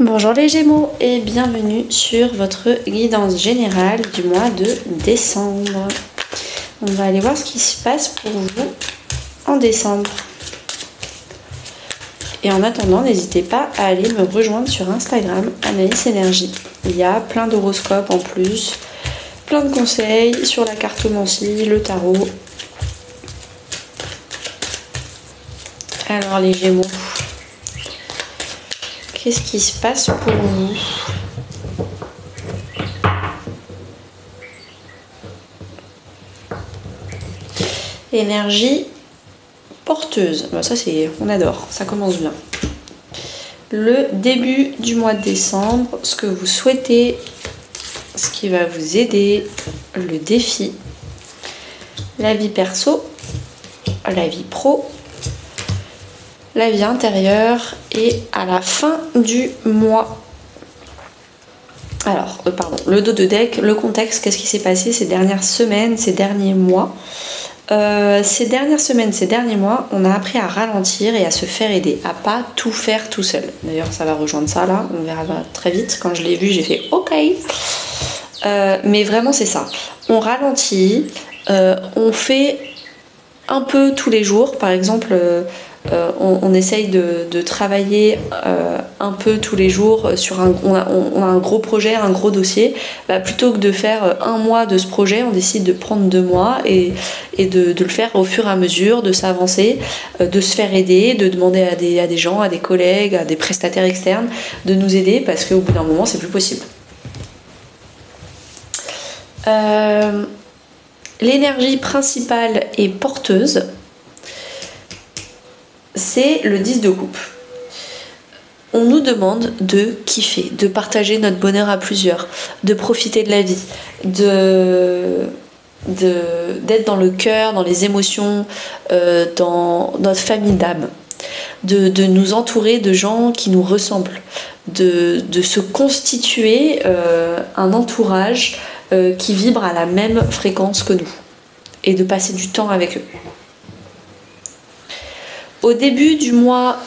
Bonjour les Gémeaux et bienvenue sur votre guidance générale du mois de décembre. On va aller voir ce qui se passe pour vous en décembre. Et en attendant, n'hésitez pas à aller me rejoindre sur Instagram, Anaïs Énergie. Il y a plein d'horoscopes en plus, plein de conseils sur la cartomancie, le tarot. Alors les Gémeaux, qu'est-ce qui se passe pour vous? Énergie porteuse. Bah ça c'est, on adore, ça commence bien. Le début du mois de décembre, ce que vous souhaitez, ce qui va vous aider, le défi, la vie perso, la vie pro, la vie intérieure et à la fin du mois. Alors, le dos de deck, le contexte, qu'est-ce qui s'est passé ces dernières semaines, ces derniers mois. Ces dernières semaines, ces derniers mois, on a appris à ralentir et à se faire aider, à pas tout faire tout seul. D'ailleurs, ça va rejoindre ça là, on verra très vite. Quand je l'ai vu, j'ai fait OK. Mais vraiment, c'est ça. On ralentit, on fait un peu tous les jours. Par exemple, on essaye de travailler un peu tous les jours sur on a un gros projet, un gros dossier. Plutôt que de faire un mois de ce projet, on décide de prendre 2 mois et de le faire au fur et à mesure, de s'avancer, de se faire aider, de demander à des gens, à des collègues, à des prestataires externes de nous aider parce qu'au bout d'un moment c'est plus possible. L'énergie principale et porteuse, c'est le 10 de coupe. On nous demande de kiffer, de partager notre bonheur à plusieurs, de profiter de la vie, d'être dans le cœur, dans les émotions, dans notre famille d'âme, de nous entourer de gens qui nous ressemblent, de se constituer un entourage qui vibre à la même fréquence que nous et de passer du temps avec eux. Au début du mois,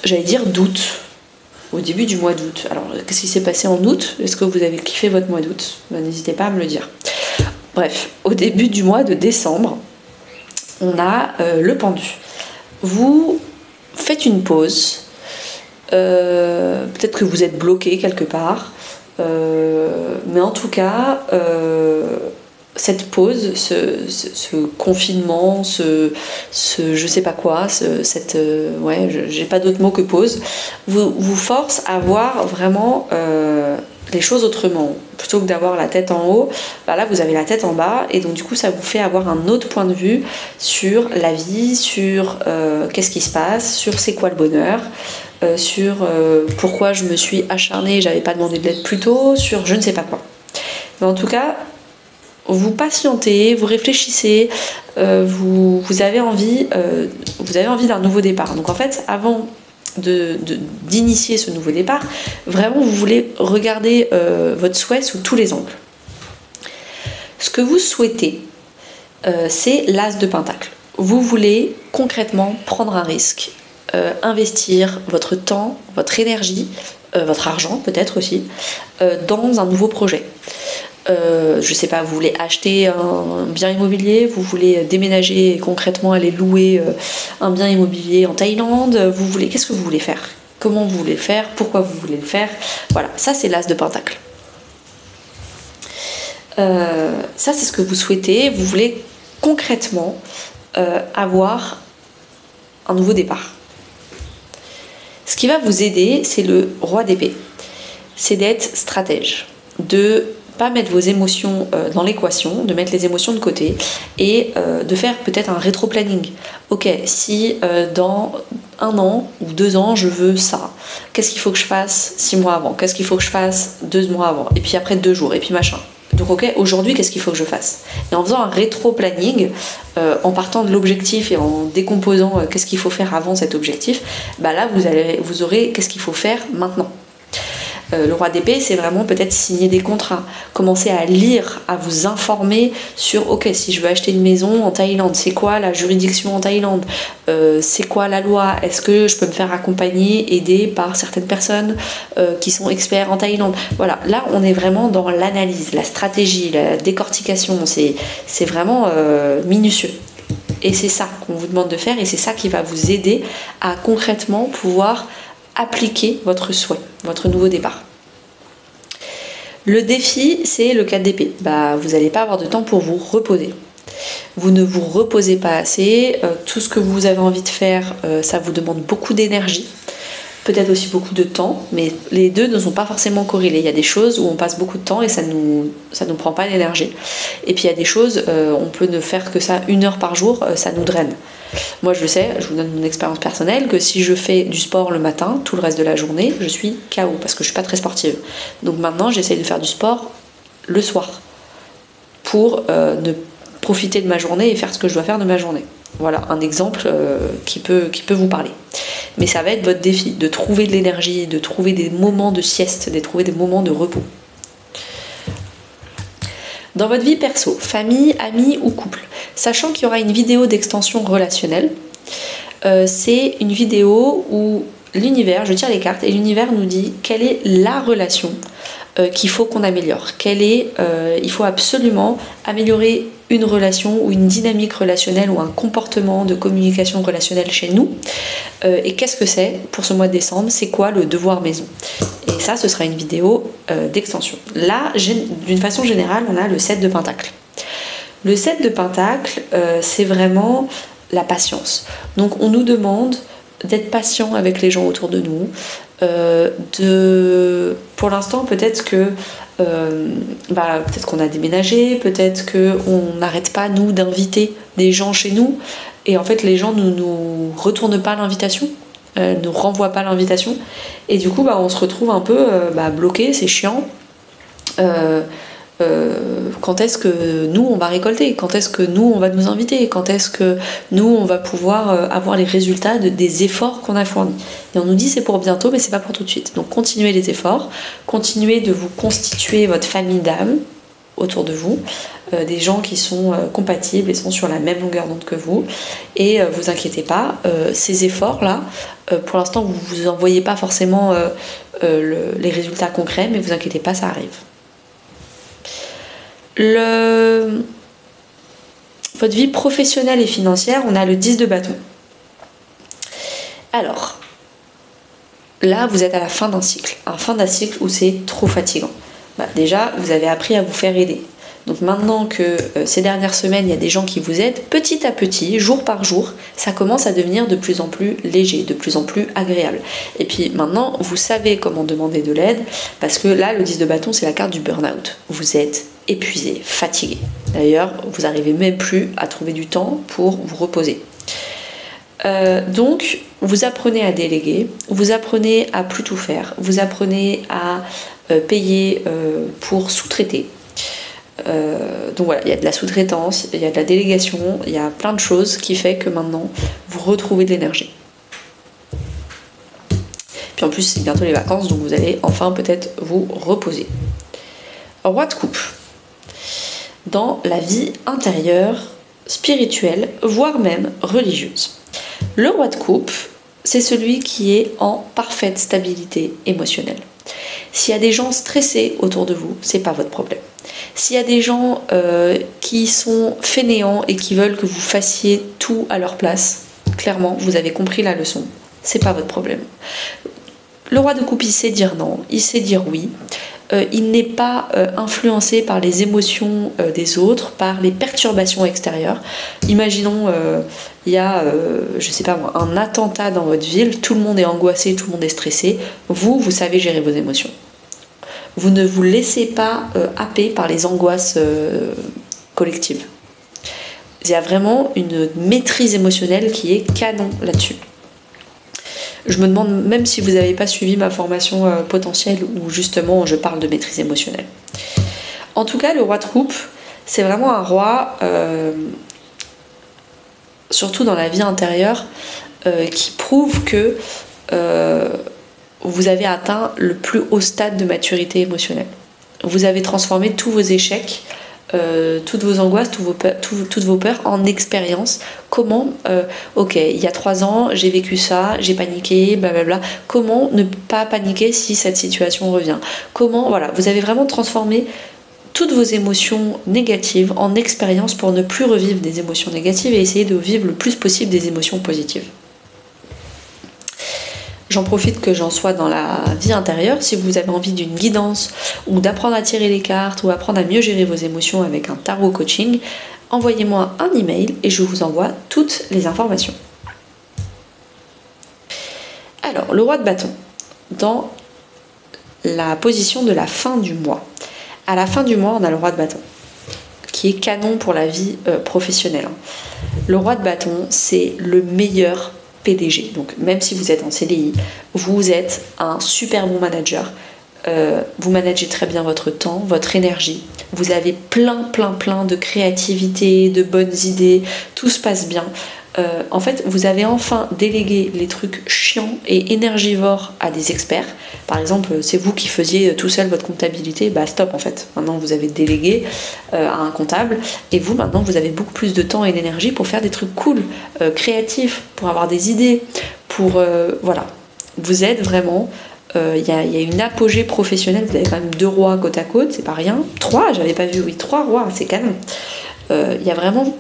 j'allais dire d'août, au début du mois d'août. Alors, qu'est-ce qui s'est passé en août? Est-ce que vous avez kiffé votre mois d'août? N'hésitez pas à me le dire. Bref, au début du mois de décembre, on a le pendu. Vous faites une pause. Peut-être que vous êtes bloqué quelque part. Mais en tout cas, cette pause, ce confinement, ce je sais pas quoi, j'ai pas d'autre mot que pause, vous force à voir vraiment les choses autrement. Plutôt que d'avoir la tête en haut, là vous avez la tête en bas et donc du coup ça vous fait avoir un autre point de vue sur la vie, sur qu'est-ce qui se passe, sur c'est quoi le bonheur, sur pourquoi je me suis acharnée et j'avais pas demandé de l'aide plus tôt, sur je ne sais pas quoi. Mais en tout cas, vous patientez, vous réfléchissez, vous avez envie d'un nouveau départ. Donc en fait, avant d'initier ce nouveau départ, vraiment vous voulez regarder votre souhait sous tous les angles. Ce que vous souhaitez, c'est l'as de pentacle. Vous voulez concrètement prendre un risque, investir votre temps, votre énergie, votre argent peut-être aussi, dans un nouveau projet. Je sais pas, vous voulez acheter un bien immobilier, vous voulez déménager et concrètement aller louer un bien immobilier en Thaïlande, qu'est-ce que vous voulez faire? Comment vous voulez le faire? Pourquoi vous voulez le faire? Voilà, ça c'est l'as de pentacle. Ça c'est ce que vous souhaitez, vous voulez concrètement avoir un nouveau départ. Ce qui va vous aider, c'est le roi d'épée. C'est d'être stratège, de pas mettre vos émotions dans l'équation, de mettre les émotions de côté et de faire peut-être un rétro-planning. Ok, si dans 1 an ou 2 ans je veux ça, qu'est-ce qu'il faut que je fasse 6 mois avant? Qu'est-ce qu'il faut que je fasse 2 mois avant? Et puis après 2 jours, et puis machin. Donc ok, aujourd'hui qu'est-ce qu'il faut que je fasse? Et en faisant un rétro-planning, en partant de l'objectif et en décomposant qu'est-ce qu'il faut faire avant cet objectif, là vous aurez qu'est-ce qu'il faut faire maintenant. Le roi d'épée, c'est vraiment peut-être signer des contrats, commencer à lire, à vous informer sur ok, si je veux acheter une maison en Thaïlande, c'est quoi la juridiction en Thaïlande, c'est quoi la loi, est-ce que je peux me faire accompagner, aider par certaines personnes qui sont experts en Thaïlande. Voilà, là on est vraiment dans l'analyse, la stratégie, la décortication, c'est vraiment minutieux. Et c'est ça qu'on vous demande de faire et c'est ça qui va vous aider à concrètement pouvoir appliquer votre souhait, votre nouveau départ. Le défi, c'est le 4 d'épée. Vous n'allez pas avoir de temps pour vous reposer. Vous ne vous reposez pas assez. Tout ce que vous avez envie de faire, ça vous demande beaucoup d'énergie. Peut-être aussi beaucoup de temps, mais les deux ne sont pas forcément corrélés. Il y a des choses où on passe beaucoup de temps et ça nous prend pas l'énergie. Et puis il y a des choses, on peut ne faire que ça 1 heure par jour, ça nous draine. Moi je le sais, je vous donne mon expérience personnelle, que si je fais du sport le matin, tout le reste de la journée, je suis KO parce que je suis pas très sportive. Donc maintenant j'essaye de faire du sport le soir pour ne profiter de ma journée et faire ce que je dois faire de ma journée. Voilà un exemple qui peut vous parler. Mais ça va être votre défi, de trouver de l'énergie, de trouver des moments de sieste, de trouver des moments de repos. Dans votre vie perso, famille, amis ou couple, sachant qu'il y aura une vidéo d'extension relationnelle, c'est une vidéo où l'univers, je tire les cartes, et l'univers nous dit quelle est la relation qu'il faut qu'on améliore. Il faut absolument améliorer une relation ou une dynamique relationnelle ou un comportement de communication relationnelle chez nous. Et qu'est-ce que c'est pour ce mois de décembre? C'est quoi le devoir maison? Et ça, ce sera une vidéo d'extension. Là, d'une façon générale, on a le 7 de Pentacle. Le 7 de Pentacle, c'est vraiment la patience. Donc on nous demande d'être patient avec les gens autour de nous. Pour l'instant, peut-être que peut-être qu'on a déménagé, peut-être qu'on n'arrête pas nous d'inviter des gens chez nous et en fait les gens ne nous retournent pas l'invitation, ne renvoient pas l'invitation et du coup on se retrouve un peu bloqué, c'est chiant. Quand est-ce que nous on va récolter, quand est-ce que nous on va nous inviter, quand est-ce que nous on va pouvoir avoir les résultats des efforts qu'on a fournis. Et on nous dit c'est pour bientôt mais c'est pas pour tout de suite. Donc continuez les efforts, continuez de vous constituer votre famille d'âme autour de vous, des gens qui sont compatibles et sont sur la même longueur d'onde que vous et vous inquiétez pas, ces efforts là pour l'instant vous en voyez pas forcément les résultats concrets mais vous inquiétez pas, ça arrive. Votre vie professionnelle et financière, on a le 10 de bâton. Alors, là, vous êtes à la fin d'un cycle. Un fin d'un cycle où c'est trop fatigant. Déjà, vous avez appris à vous faire aider. Donc maintenant que ces dernières semaines, il y a des gens qui vous aident, petit à petit, jour par jour, ça commence à devenir de plus en plus léger, de plus en plus agréable. Et puis maintenant, vous savez comment demander de l'aide, parce que là, le 10 de bâton, c'est la carte du burn-out. Vous êtes épuisé, fatigué. D'ailleurs, vous n'arrivez même plus à trouver du temps pour vous reposer. Donc, vous apprenez à déléguer, vous apprenez à plus tout faire, vous apprenez à payer pour sous-traiter. Donc voilà, il y a de la sous-traitance, il y a de la délégation, il y a plein de choses qui fait que maintenant, vous retrouvez de l'énergie. Puis en plus, c'est bientôt les vacances, donc vous allez enfin peut-être vous reposer. Roi de coupe. Dans la vie intérieure, spirituelle, voire même religieuse. Le roi de coupe, c'est celui qui est en parfaite stabilité émotionnelle. S'il y a des gens stressés autour de vous, c'est pas votre problème. S'il y a des gens qui sont fainéants et qui veulent que vous fassiez tout à leur place, clairement, vous avez compris la leçon. C'est pas votre problème. Le roi de coupe, il sait dire non, il sait dire oui. Il n'est pas influencé par les émotions des autres, par les perturbations extérieures. Imaginons, il y a, je sais pas moi, un attentat dans votre ville, tout le monde est angoissé, tout le monde est stressé. Vous savez gérer vos émotions. Vous ne vous laissez pas happer par les angoisses collectives. Il y a vraiment une maîtrise émotionnelle qui est canon là-dessus. Je me demande même si vous n'avez pas suivi ma formation potentielle où justement je parle de maîtrise émotionnelle. En tout cas, le roi de coupe, c'est vraiment un roi, surtout dans la vie intérieure, qui prouve que vous avez atteint le plus haut stade de maturité émotionnelle. Vous avez transformé tous vos échecs, toutes vos angoisses, toutes vos peurs en expérience. Comment, ok, il y a 3 ans, j'ai vécu ça, j'ai paniqué, blablabla. Comment ne pas paniquer si cette situation revient? Comment, voilà, vous avez vraiment transformé toutes vos émotions négatives en expérience pour ne plus revivre des émotions négatives et essayer de vivre le plus possible des émotions positives. J'en profite que j'en sois dans la vie intérieure. Si vous avez envie d'une guidance ou d'apprendre à tirer les cartes ou apprendre à mieux gérer vos émotions avec un tarot coaching, envoyez-moi un email et je vous envoie toutes les informations. Alors, le roi de bâton, dans la position de la fin du mois. À la fin du mois, on a le roi de bâton, qui est canon pour la vie professionnelle. Le roi de bâton, c'est le meilleur PDG. Donc même si vous êtes en CDI, vous êtes un super bon manager. Vous managez très bien votre temps, votre énergie. Vous avez plein de créativité, de bonnes idées. Tout se passe bien. En fait, vous avez enfin délégué les trucs chiants et énergivores à des experts. Par exemple, c'est vous qui faisiez tout seul votre comptabilité, bah stop en fait. Maintenant, vous avez délégué à un comptable et vous, maintenant, vous avez beaucoup plus de temps et d'énergie pour faire des trucs cool, créatifs, pour avoir des idées, pour... voilà. Vous êtes vraiment... Il y a une apogée professionnelle, vous avez quand même 2 rois côte à côte, c'est pas rien. 3, j'avais pas vu, oui, 3 rois, c'est canon. Il y a vraiment...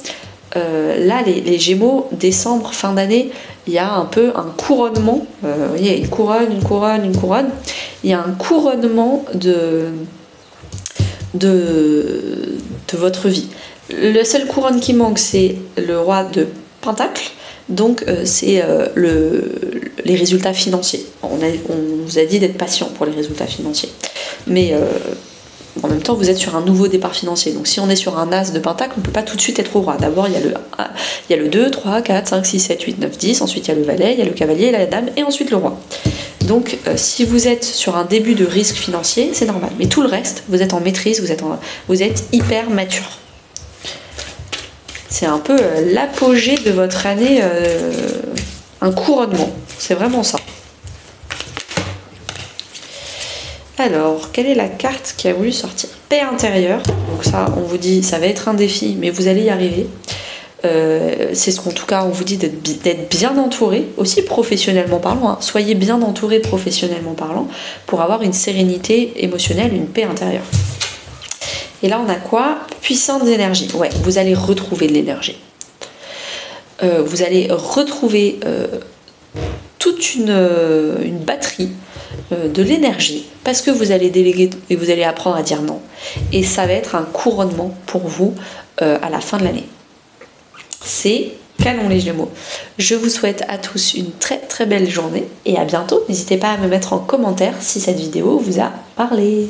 là, les Gémeaux, décembre, fin d'année, il y a un peu un couronnement. Vous voyez, une couronne. Il y a un couronnement de votre vie. La seule couronne qui manque, c'est le roi de Pentacle. Donc, c'est les résultats financiers. On vous a dit d'être patient pour les résultats financiers. Mais... en même temps, vous êtes sur un nouveau départ financier. Donc si on est sur un as de pentacle, on ne peut pas tout de suite être au roi. D'abord, il y a le 2, 3, 4, 5, 6, 7, 8, 9, 10. Ensuite, il y a le valet, il y a le cavalier, la dame, et ensuite le roi. Donc si vous êtes sur un début de risque financier, c'est normal. Mais tout le reste, vous êtes en maîtrise, vous êtes hyper mature. C'est un peu l'apogée de votre année, un couronnement. C'est vraiment ça. Alors, quelle est la carte qui a voulu sortir? Paix intérieure. Donc ça, on vous dit, ça va être un défi, mais vous allez y arriver. C'est ce qu'en tout cas, on vous dit d'être bien entouré, aussi professionnellement parlant. Hein. Soyez bien entouré professionnellement parlant pour avoir une sérénité émotionnelle, une paix intérieure. Et là, on a quoi? Puissante énergie. Ouais, vous allez retrouver de l'énergie. Vous allez retrouver toute une batterie de l'énergie parce que vous allez déléguer et vous allez apprendre à dire non et ça va être un couronnement pour vous à la fin de l'année. C'est canon les Gémeaux. Je vous souhaite à tous une très belle journée et à bientôt. N'hésitez pas à me mettre en commentaire si cette vidéo vous a parlé.